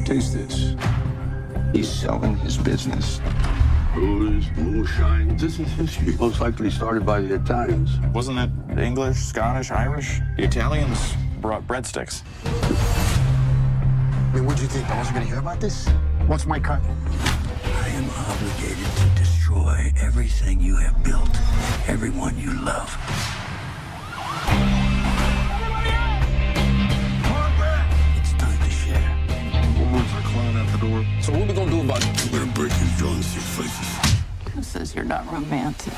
Taste this. He's selling his business. Booze, moonshine. This is history. Most likely started by the Italians. Wasn't it English, Scottish, Irish? The Italians brought breadsticks. I mean, what'd you think? I wasn't gonna hear about this? What's my cut? I am obligated to destroy everything you have built, everyone you love. It's time to share. Woman's a clown out the door. So what we gonna do about it? We're gonna break his jaw in 6 places. Who says you're not romantic?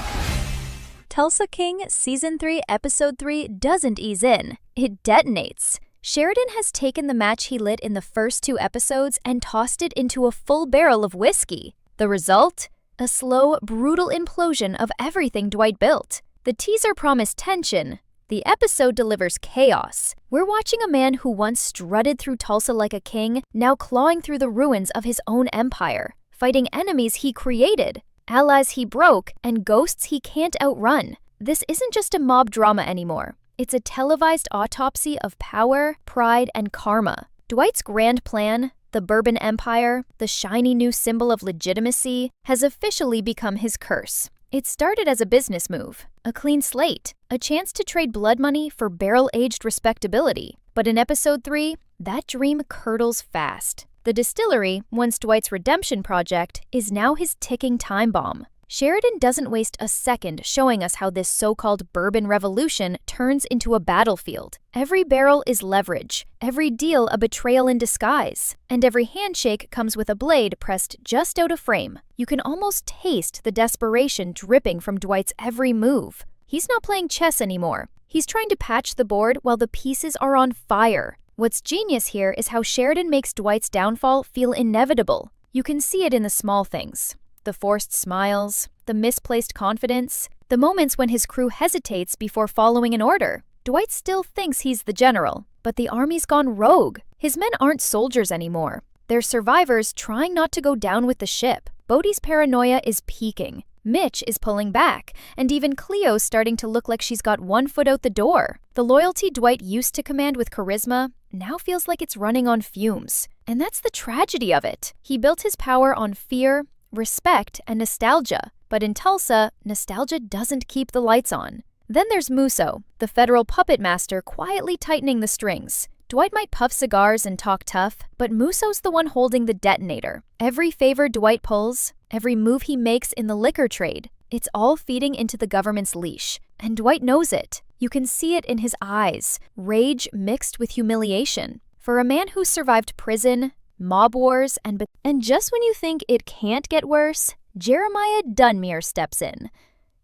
Tulsa King Season 3, Episode 3 doesn't ease in. It detonates. Sheridan has taken the match he lit in the first 2 episodes and tossed it into a full barrel of whiskey. The result? A slow, brutal implosion of everything Dwight built. The teaser promised tension. The episode delivers chaos. We're watching a man who once strutted through Tulsa like a king, now clawing through the ruins of his own empire, fighting enemies he created, allies he broke, and ghosts he can't outrun. This isn't just a mob drama anymore. It's a televised autopsy of power, pride, and karma. Dwight's grand plan, the Bourbon Empire, the shiny new symbol of legitimacy, has officially become his curse. It started as a business move, a clean slate, a chance to trade blood money for barrel-aged respectability. But in Episode 3, that dream curdles fast. The distillery, once Dwight's redemption project, is now his ticking time bomb. Sheridan doesn't waste a second showing us how this so-called bourbon revolution turns into a battlefield. Every barrel is leverage, every deal a betrayal in disguise, and every handshake comes with a blade pressed just out of frame. You can almost taste the desperation dripping from Dwight's every move. He's not playing chess anymore. He's trying to patch the board while the pieces are on fire. What's genius here is how Sheridan makes Dwight's downfall feel inevitable. You can see it in the small things. The forced smiles, the misplaced confidence, the moments when his crew hesitates before following an order. Dwight still thinks he's the general, but the army's gone rogue. His men aren't soldiers anymore. They're survivors trying not to go down with the ship. Bodhi's paranoia is peaking. Mitch is pulling back, and even Cleo's starting to look like she's got one foot out the door. The loyalty Dwight used to command with charisma now feels like it's running on fumes. And that's the tragedy of it. He built his power on fear, respect, and nostalgia. But in Tulsa, nostalgia doesn't keep the lights on. Then there's Muso, the federal puppet master quietly tightening the strings. Dwight might puff cigars and talk tough, but Muso's the one holding the detonator. Every favor Dwight pulls, every move he makes in the liquor trade, it's all feeding into the government's leash. And Dwight knows it. You can see it in his eyes, rage mixed with humiliation. For a man who survived prison, mob wars, and just when you think it can't get worse, Jeremiah Dunmier steps in.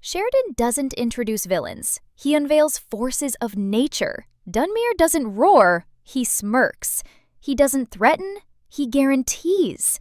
Sheridan doesn't introduce villains. He unveils forces of nature. Dunmier doesn't roar, he smirks. He doesn't threaten, he guarantees.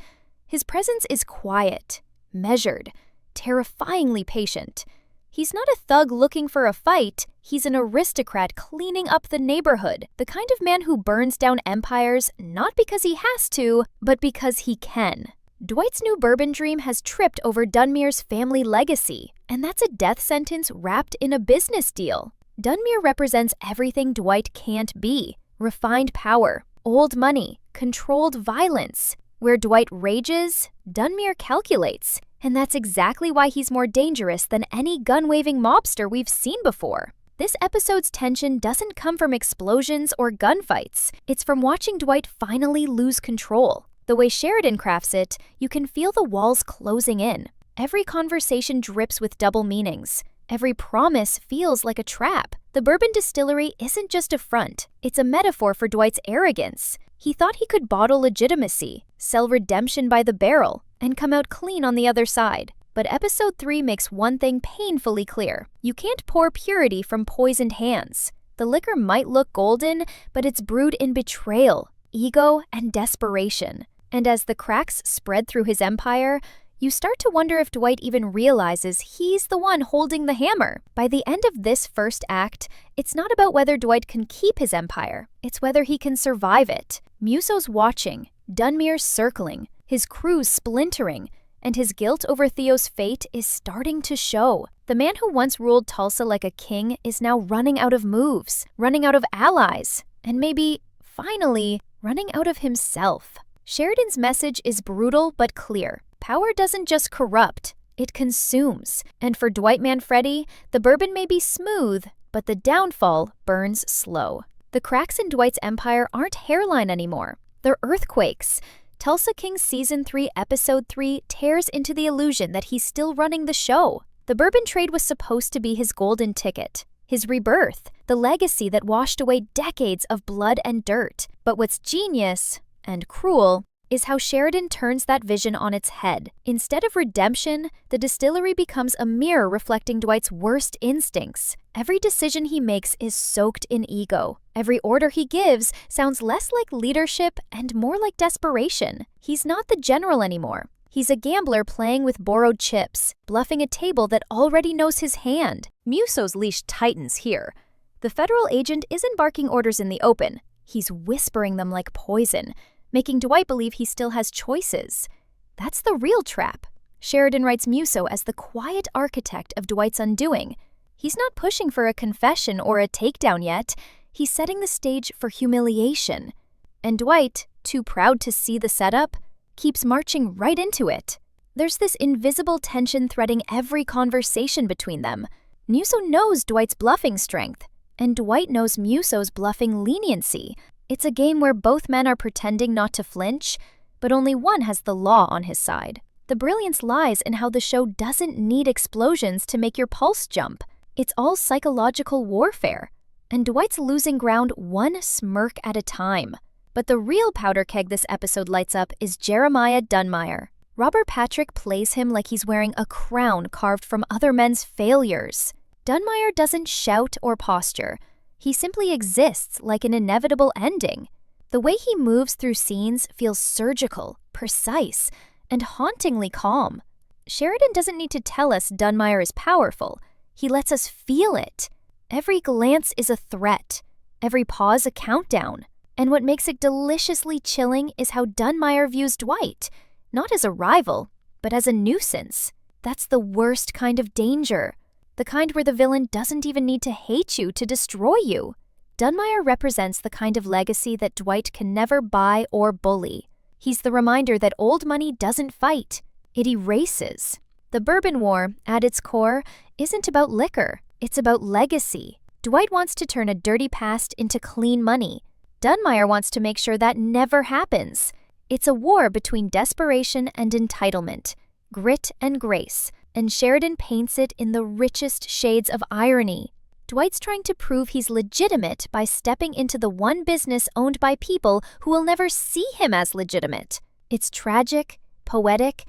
His presence is quiet, measured, terrifyingly patient. He's not a thug looking for a fight, he's an aristocrat cleaning up the neighborhood, the kind of man who burns down empires not because he has to, but because he can. Dwight's new bourbon dream has tripped over Dunmier's family legacy, and that's a death sentence wrapped in a business deal. Dunmier represents everything Dwight can't be: refined power, old money, controlled violence. Where Dwight rages, Dunmier calculates. And that's exactly why he's more dangerous than any gun-waving mobster we've seen before. This episode's tension doesn't come from explosions or gunfights. It's from watching Dwight finally lose control. The way Sheridan crafts it, you can feel the walls closing in. Every conversation drips with double meanings. Every promise feels like a trap. The bourbon distillery isn't just a front. It's a metaphor for Dwight's arrogance. He thought he could bottle legitimacy, sell redemption by the barrel, and come out clean on the other side. But Episode 3 makes one thing painfully clear. You can't pour purity from poisoned hands. The liquor might look golden, but it's brewed in betrayal, ego, and desperation. And as the cracks spread through his empire, you start to wonder if Dwight even realizes he's the one holding the hammer. By the end of this first act, it's not about whether Dwight can keep his empire. It's whether he can survive it. Muso's watching, Dunmier's circling, his crew's splintering, and his guilt over Theo's fate is starting to show. The man who once ruled Tulsa like a king is now running out of moves, running out of allies, and maybe, finally, running out of himself. Sheridan's message is brutal but clear. Power doesn't just corrupt, it consumes. And for Dwight Manfredi, the bourbon may be smooth, but the downfall burns slow. The cracks in Dwight's empire aren't hairline anymore. They're earthquakes. Tulsa King Season 3, Episode 3 tears into the illusion that he's still running the show. The bourbon trade was supposed to be his golden ticket, his rebirth, the legacy that washed away decades of blood and dirt. But what's genius and cruel is how Sheridan turns that vision on its head. Instead of redemption, the distillery becomes a mirror reflecting Dwight's worst instincts. Every decision he makes is soaked in ego. Every order he gives sounds less like leadership and more like desperation. He's not the general anymore. He's a gambler playing with borrowed chips, bluffing a table that already knows his hand. Muso's leash tightens here. The federal agent isn't barking orders in the open. He's whispering them like poison, making Dwight believe he still has choices. That's the real trap. Sheridan writes Muso as the quiet architect of Dwight's undoing. He's not pushing for a confession or a takedown yet. He's setting the stage for humiliation. And Dwight, too proud to see the setup, keeps marching right into it. There's this invisible tension threading every conversation between them. Muso knows Dwight's bluffing strength, and Dwight knows Muso's bluffing leniency. It's a game where both men are pretending not to flinch, but only one has the law on his side. The brilliance lies in how the show doesn't need explosions to make your pulse jump. It's all psychological warfare, and Dwight's losing ground one smirk at a time. But the real powder keg this episode lights up is Jeremiah Dunmier. Robert Patrick plays him like he's wearing a crown carved from other men's failures. Dunmier doesn't shout or posture. He simply exists like an inevitable ending. The way he moves through scenes feels surgical, precise, and hauntingly calm. Sheridan doesn't need to tell us Dunmier is powerful. He lets us feel it. Every glance is a threat, every pause a countdown. And what makes it deliciously chilling is how Dunmier views Dwight, not as a rival, but as a nuisance. That's the worst kind of danger. The kind where the villain doesn't even need to hate you to destroy you. Dunmier represents the kind of legacy that Dwight can never buy or bully. He's the reminder that old money doesn't fight, it erases. The Bourbon War, at its core, isn't about liquor, it's about legacy. Dwight wants to turn a dirty past into clean money. Dunmier wants to make sure that never happens. It's a war between desperation and entitlement, grit and grace, and Sheridan paints it in the richest shades of irony. Dwight's trying to prove he's legitimate by stepping into the one business owned by people who will never see him as legitimate. It's tragic, poetic,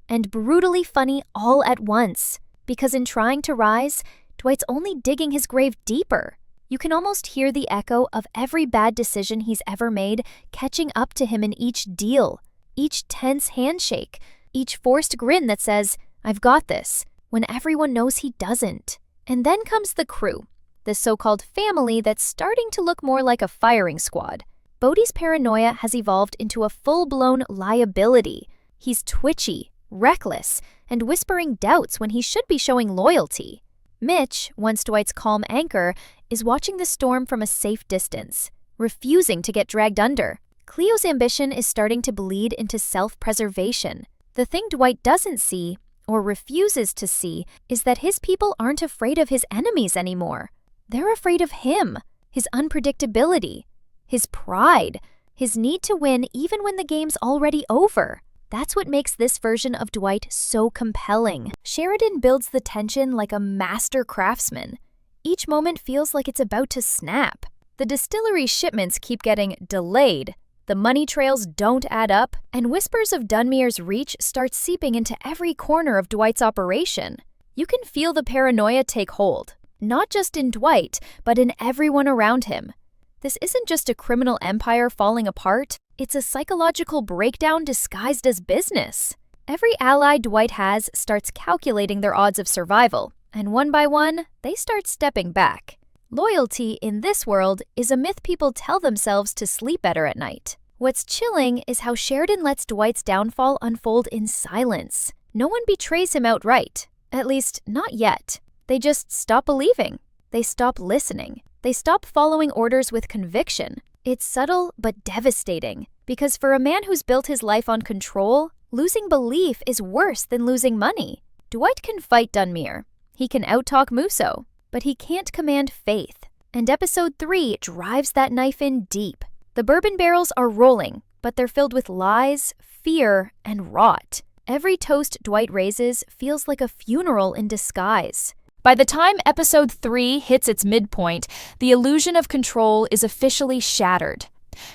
and brutally funny all at once, because in trying to rise, Dwight's only digging his grave deeper. You can almost hear the echo of every bad decision he's ever made catching up to him in each deal, each tense handshake, each forced grin that says, "I've got this," when everyone knows he doesn't. And then comes the crew, the so-called family that's starting to look more like a firing squad. Bodie's paranoia has evolved into a full-blown liability. He's twitchy, reckless, and whispering doubts when he should be showing loyalty. Mitch, once Dwight's calm anchor, is watching the storm from a safe distance, refusing to get dragged under. Cleo's ambition is starting to bleed into self-preservation. The thing Dwight doesn't see, or refuses to see, is that his people aren't afraid of his enemies anymore. They're afraid of him, his unpredictability, his pride, his need to win even when the game's already over. That's what makes this version of Dwight so compelling. Sheridan builds the tension like a master craftsman. Each moment feels like it's about to snap. The distillery shipments keep getting delayed, the money trails don't add up, and whispers of Dunmier's reach start seeping into every corner of Dwight's operation. You can feel the paranoia take hold, not just in Dwight, but in everyone around him. This isn't just a criminal empire falling apart, it's a psychological breakdown disguised as business. Every ally Dwight has starts calculating their odds of survival, and one by one, they start stepping back. Loyalty in this world is a myth people tell themselves to sleep better at night. What's chilling is how Sheridan lets Dwight's downfall unfold in silence. No one betrays him outright, at least not yet. They just stop believing. They stop listening. They stop following orders with conviction. It's subtle but devastating. Because for a man who's built his life on control, losing belief is worse than losing money. Dwight can fight Dunmier. He can outtalk Muso, but he can't command faith. And episode 3 drives that knife in deep. The bourbon barrels are rolling, but they're filled with lies, fear, and rot. Every toast Dwight raises feels like a funeral in disguise. By the time episode 3 hits its midpoint, the illusion of control is officially shattered.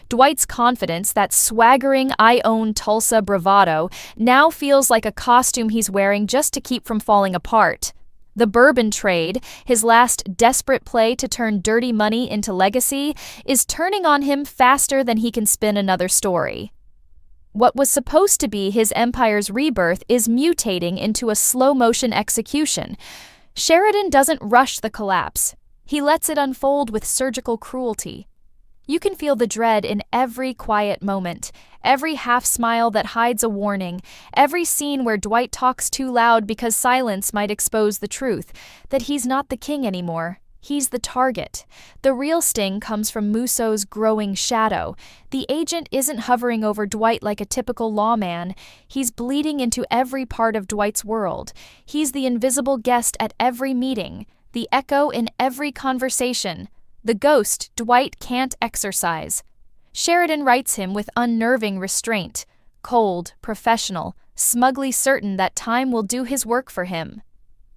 Dwight's confidence, that swaggering I own Tulsa bravado, now feels like a costume he's wearing just to keep from falling apart. The bourbon trade, his last desperate play to turn dirty money into legacy, is turning on him faster than he can spin another story. What was supposed to be his empire's rebirth is mutating into a slow-motion execution. Sheridan doesn't rush the collapse. He lets it unfold with surgical cruelty. You can feel the dread in every quiet moment, every half-smile that hides a warning, every scene where Dwight talks too loud because silence might expose the truth, that he's not the king anymore. He's the target. The real sting comes from Muso's growing shadow. The agent isn't hovering over Dwight like a typical lawman. He's bleeding into every part of Dwight's world. He's the invisible guest at every meeting, the echo in every conversation, the ghost Dwight can't exorcise. Sheridan writes him with unnerving restraint, cold, professional, smugly certain that time will do his work for him.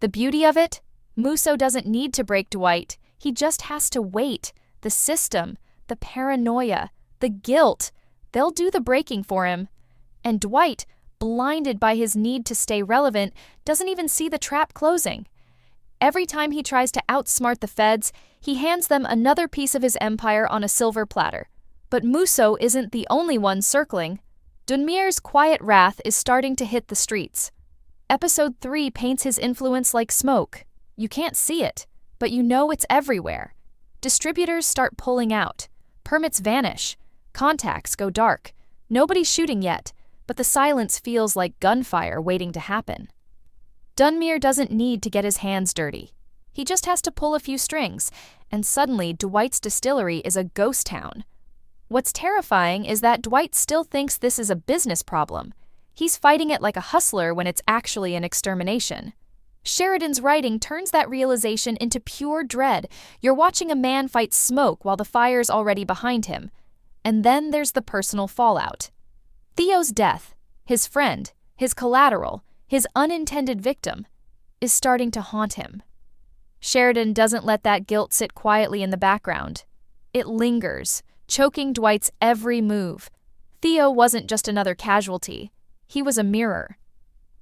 The beauty of it? Muso doesn't need to break Dwight. He just has to wait. The system, the paranoia, the guilt, they'll do the breaking for him. And Dwight, blinded by his need to stay relevant, doesn't even see the trap closing. Every time he tries to outsmart the feds, he hands them another piece of his empire on a silver platter. But Muso isn't the only one circling. Dunmier's quiet wrath is starting to hit the streets. Episode 3 paints his influence like smoke. You can't see it, but you know it's everywhere. Distributors start pulling out. Permits vanish. Contacts go dark. Nobody's shooting yet, but the silence feels like gunfire waiting to happen. Dunmier doesn't need to get his hands dirty. He just has to pull a few strings, and suddenly Dwight's distillery is a ghost town. What's terrifying is that Dwight still thinks this is a business problem. He's fighting it like a hustler when it's actually an extermination. Sheridan's writing turns that realization into pure dread. You're watching a man fight smoke while the fire's already behind him. And then there's the personal fallout. Theo's death, his friend, his collateral, his unintended victim, is starting to haunt him. Sheridan doesn't let that guilt sit quietly in the background. It lingers, choking Dwight's every move. Theo wasn't just another casualty. He was a mirror.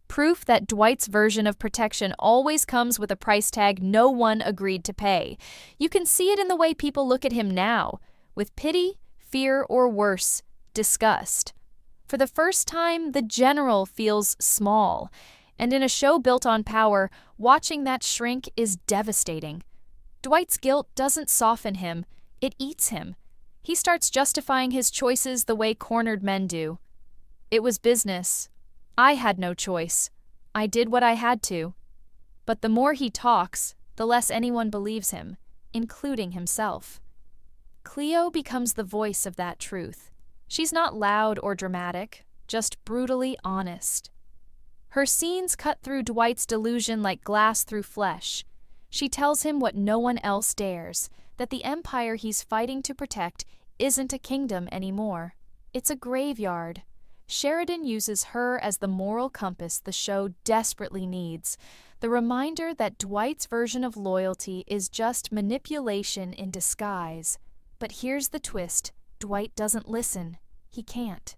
Proof that Dwight's version of protection always comes with a price tag no one agreed to pay. You can see it in the way people look at him now, with pity, fear, or worse, disgust. For the first time, the general feels small, and in a show built on power, watching that shrink is devastating. Dwight's guilt doesn't soften him, it eats him. He starts justifying his choices the way cornered men do. It was business. I had no choice. I did what I had to. But the more he talks, the less anyone believes him, including himself. Cleo becomes the voice of that truth. She's not loud or dramatic, just brutally honest. Her scenes cut through Dwight's delusion like glass through flesh. She tells him what no one else dares, that the empire he's fighting to protect isn't a kingdom anymore. It's a graveyard. Sheridan uses her as the moral compass the show desperately needs, the reminder that Dwight's version of loyalty is just manipulation in disguise. But here's the twist. Dwight doesn't listen. He can't.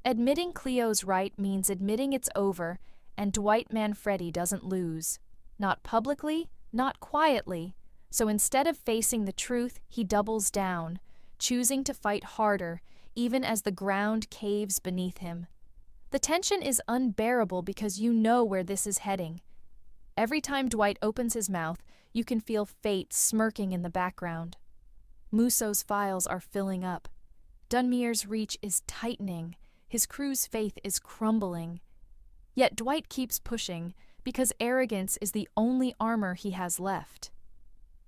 Admitting Cleo's right means admitting it's over, and Dwight Manfredi doesn't lose. Not publicly, not quietly. So instead of facing the truth, he doubles down, choosing to fight harder, even as the ground caves beneath him. The tension is unbearable because you know where this is heading. Every time Dwight opens his mouth, you can feel fate smirking in the background. Muso's files are filling up. Dunmier's reach is tightening. His crew's faith is crumbling. Yet Dwight keeps pushing because arrogance is the only armor he has left.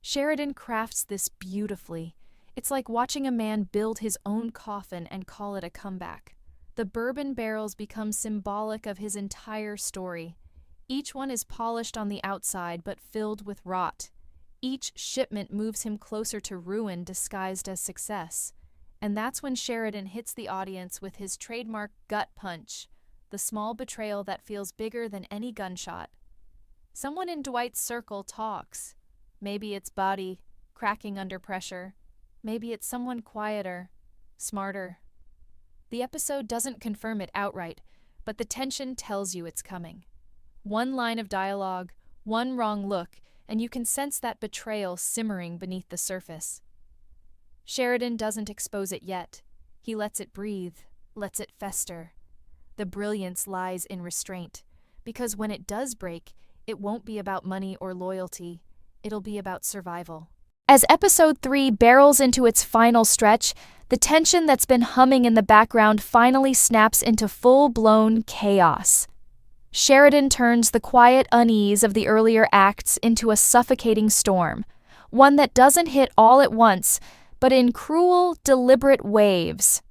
Sheridan crafts this beautifully. It's like watching a man build his own coffin and call it a comeback. The bourbon barrels become symbolic of his entire story. Each one is polished on the outside but filled with rot. Each shipment moves him closer to ruin disguised as success. And that's when Sheridan hits the audience with his trademark gut punch, the small betrayal that feels bigger than any gunshot. Someone in Dwight's circle talks. Maybe it's body, cracking under pressure. Maybe it's someone quieter, smarter. The episode doesn't confirm it outright, but the tension tells you it's coming. One line of dialogue, one wrong look, and you can sense that betrayal simmering beneath the surface. Sheridan doesn't expose it yet. He lets it breathe, lets it fester. The brilliance lies in restraint, because when it does break, it won't be about money or loyalty. It'll be about survival. As episode 3 barrels into its final stretch, the tension that's been humming in the background finally snaps into full-blown chaos. Sheridan turns the quiet unease of the earlier acts into a suffocating storm, one that doesn't hit all at once, but in cruel, deliberate waves.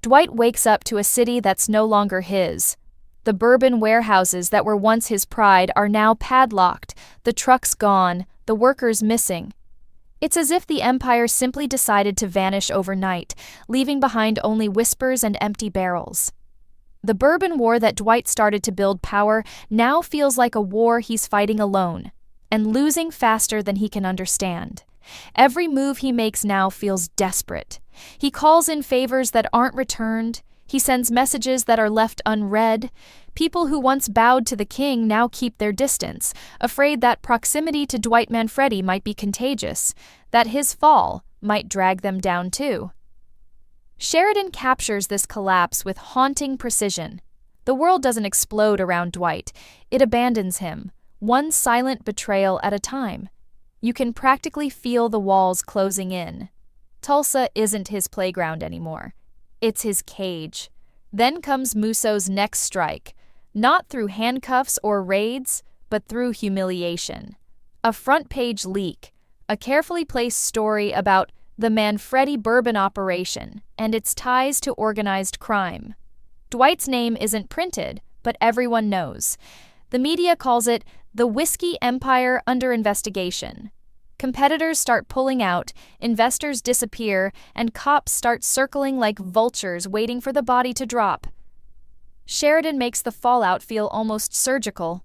Dwight wakes up to a city that's no longer his. The bourbon warehouses that were once his pride are now padlocked, the trucks gone, the workers missing. It's as if the empire simply decided to vanish overnight, leaving behind only whispers and empty barrels. The Bourbon War that Dwight started to build power now feels like a war he's fighting alone, and losing faster than he can understand. Every move he makes now feels desperate. He calls in favors that aren't returned. He sends messages that are left unread. People who once bowed to the king now keep their distance, afraid that proximity to Dwight Manfredi might be contagious, that his fall might drag them down too. Sheridan captures this collapse with haunting precision. The world doesn't explode around Dwight. It abandons him, one silent betrayal at a time. You can practically feel the walls closing in. Tulsa isn't his playground anymore. It's his cage. Then comes Muso's next strike, not through handcuffs or raids, but through humiliation. A front-page leak, a carefully placed story about the Manfredi bourbon operation and its ties to organized crime. Dwight's name isn't printed, but everyone knows. The media calls it the whiskey empire under investigation. Competitors start pulling out, investors disappear, and cops start circling like vultures waiting for the body to drop. Sheridan makes the fallout feel almost surgical.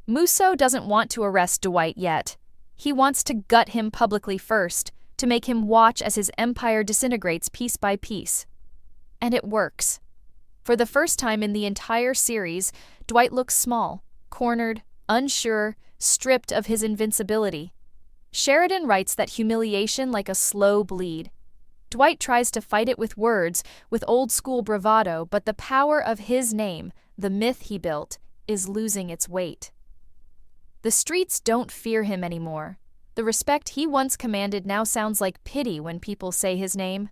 Muso doesn't want to arrest Dwight yet. He wants to gut him publicly first, to make him watch as his empire disintegrates piece by piece. And it works. For the first time in the entire series, Dwight looks small, cornered, unsure, stripped of his invincibility. Sheridan writes that humiliation like a slow bleed. Dwight tries to fight it with words, with old-school bravado, but the power of his name, the myth he built, is losing its weight. The streets don't fear him anymore. The respect he once commanded now sounds like pity when people say his name.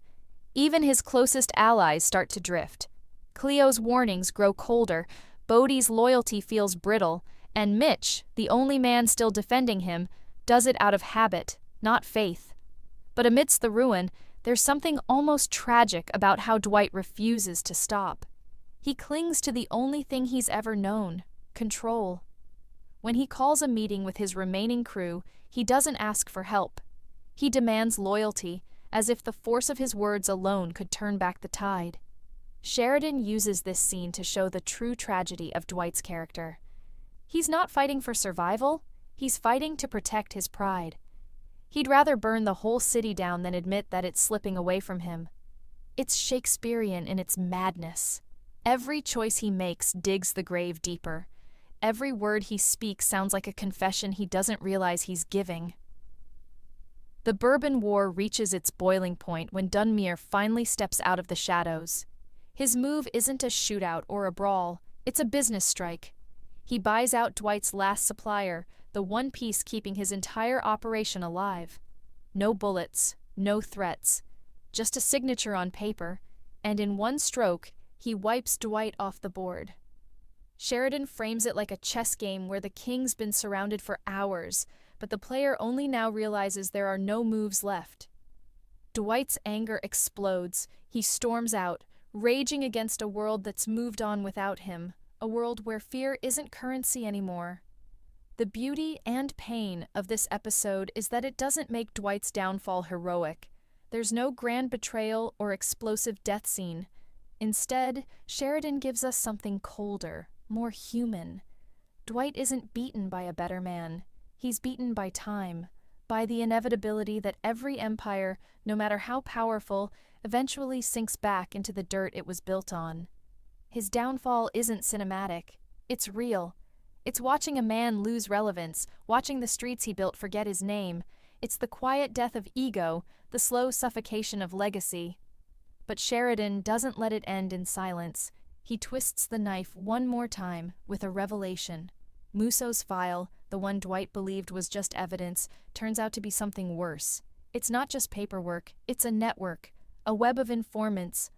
Even his closest allies start to drift. Cleo's warnings grow colder, Bodhi's loyalty feels brittle, and Mitch, the only man still defending him, does it out of habit, not faith. But amidst the ruin, there's something almost tragic about how Dwight refuses to stop. He clings to the only thing he's ever known, control. When he calls a meeting with his remaining crew, he doesn't ask for help. He demands loyalty, as if the force of his words alone could turn back the tide. Sheridan uses this scene to show the true tragedy of Dwight's character. He's not fighting for survival, he's fighting to protect his pride. He'd rather burn the whole city down than admit that it's slipping away from him. It's Shakespearean in its madness. Every choice he makes digs the grave deeper. Every word he speaks sounds like a confession he doesn't realize he's giving. The Bourbon War reaches its boiling point when Dunmier finally steps out of the shadows. His move isn't a shootout or a brawl, it's a business strike. He buys out Dwight's last supplier, the one piece keeping his entire operation alive. No bullets, no threats, just a signature on paper, and in one stroke, he wipes Dwight off the board. Sheridan frames it like a chess game where the king's been surrounded for hours, but the player only now realizes there are no moves left. Dwight's anger explodes. He storms out, raging against a world that's moved on without him, a world where fear isn't currency anymore. The beauty and pain of this episode is that it doesn't make Dwight's downfall heroic. There's no grand betrayal or explosive death scene. Instead, Sheridan gives us something colder, more human. Dwight isn't beaten by a better man. He's beaten by time, by the inevitability that every empire, no matter how powerful, eventually sinks back into the dirt it was built on. His downfall isn't cinematic. It's real. It's watching a man lose relevance, watching the streets he built forget his name. It's the quiet death of ego, the slow suffocation of legacy. But Sheridan doesn't let it end in silence. He twists the knife one more time with a revelation. Muso's file, the one Dwight believed was just evidence, turns out to be something worse. It's not just paperwork, it's a network, a web of informants,